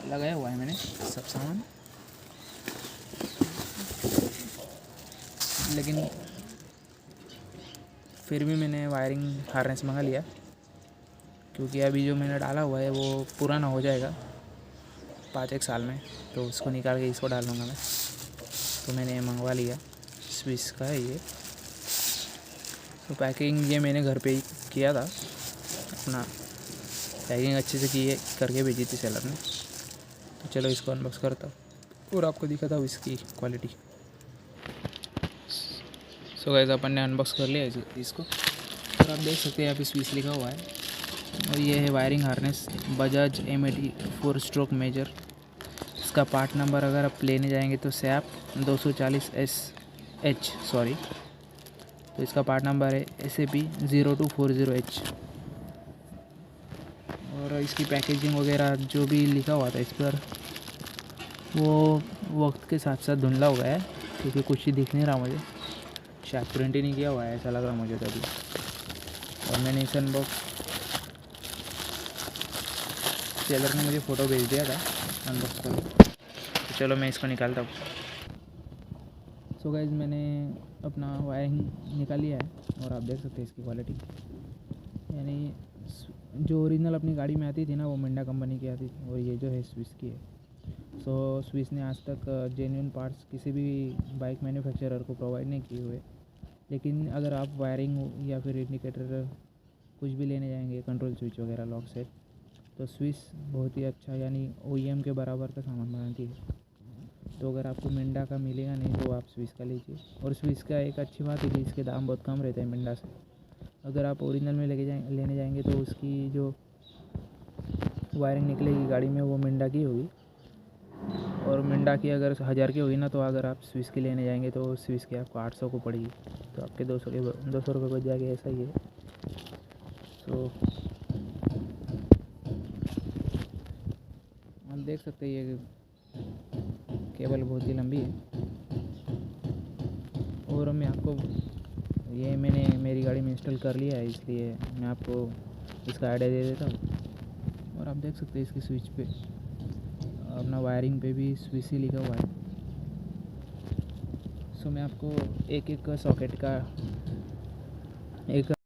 लगाया हुआ है मैंने सब सामान, लेकिन फिर भी मैंने वायरिंग हार्नेस मंगा लिया, क्योंकि अभी जो मैंने डाला हुआ है वो पुराना हो जाएगा 5-1 साल में, तो उसको निकाल के इसको डाल दूँगा मैं। तो मैंने ये मंगवा लिया, स्विस का है ये। तो पैकिंग ये मैंने घर पे ही किया था, अपना पैकिंग अच्छे से की करके भेजी थी सेलर ने। तो चलो इसको अनबॉक्स करता हूँ और आपको दिखाता हूँ इसकी क्वालिटी। सो गाइस अपन ने अनबॉक्स कर लिया इसको, और आप देख सकते हैं यहाँ पे स्विच लिखा हुआ है, और ये है wiring harness Bajaj M80 four stroke major. इसका पार्ट नंबर अगर आप लेने जाएंगे तो SAP 240SH सॉरी, तो इसका पार्ट नंबर है SAP 0240H। और इसकी पैकेजिंग वगैरह जो भी लिखा हुआ था इस पर, वो वक्त के साथ साथ धुंधला हो गया है, क्योंकि कुछ ही दिख नहीं रहा मुझे, शायद प्रिंट ही नहीं किया हुआ है ऐसा लग रहा मुझे तो अभी। और मैंने इस अनबॉक्स, सेलर ने मुझे फ़ोटो भेज दिया था अनबॉक्स कर, तो चलो मैं इसको निकालता हूँ। सो गाइस मैंने अपना वायरिंग निकाल लिया है, और आप देख सकते हैं इसकी क्वालिटी, यानी जो ओरिजिनल अपनी गाड़ी में आती थी ना वो मिंडा कंपनी की आती थी, और ये जो है स्विस की है। सो स्विस ने आज तक जेन्युइन पार्ट्स किसी भी बाइक मैन्युफैक्चरर को प्रोवाइड नहीं किए हुए, लेकिन अगर आप वायरिंग या फिर इंडिकेटर कुछ भी लेने जाएंगे, कंट्रोल स्विच वगैरह, लॉक सेट, तो स्विस बहुत ही अच्छा यानी OEM के बराबर का सामान बनाती है। तो अगर आपको मिंडा का मिलेगा नहीं तो आप स्विस का लीजिए। और स्विस का एक अच्छी बात है कि इसके दाम बहुत कम रहते हैं मिंडा से। अगर आप ओरिजिनल में लेने जाएंगे तो उसकी जो वायरिंग निकलेगी गाड़ी में वो मिंडा की होगी, और मिंडा की अगर 1000 की होगी ना, तो अगर आप स्विस की लेने जाएंगे तो स्विस की आपको 800 को पड़ेगी, तो आपके 200 रुपये बच जाएंगे, ऐसा ही है। तो आप देख सकते हैं ये केबल बहुत ही लंबी है, और मैं आपको ये मैंने मेरी गाड़ी में इंस्टॉल कर लिया है, इसलिए मैं आपको इसका आइडिया दे देता हूँ। और आप देख सकते हैं इसकी स्विच पे अपना वायरिंग पे भी स्विच ही लिखा हुआ है। सो मैं आपको एक एक सॉकेट का एक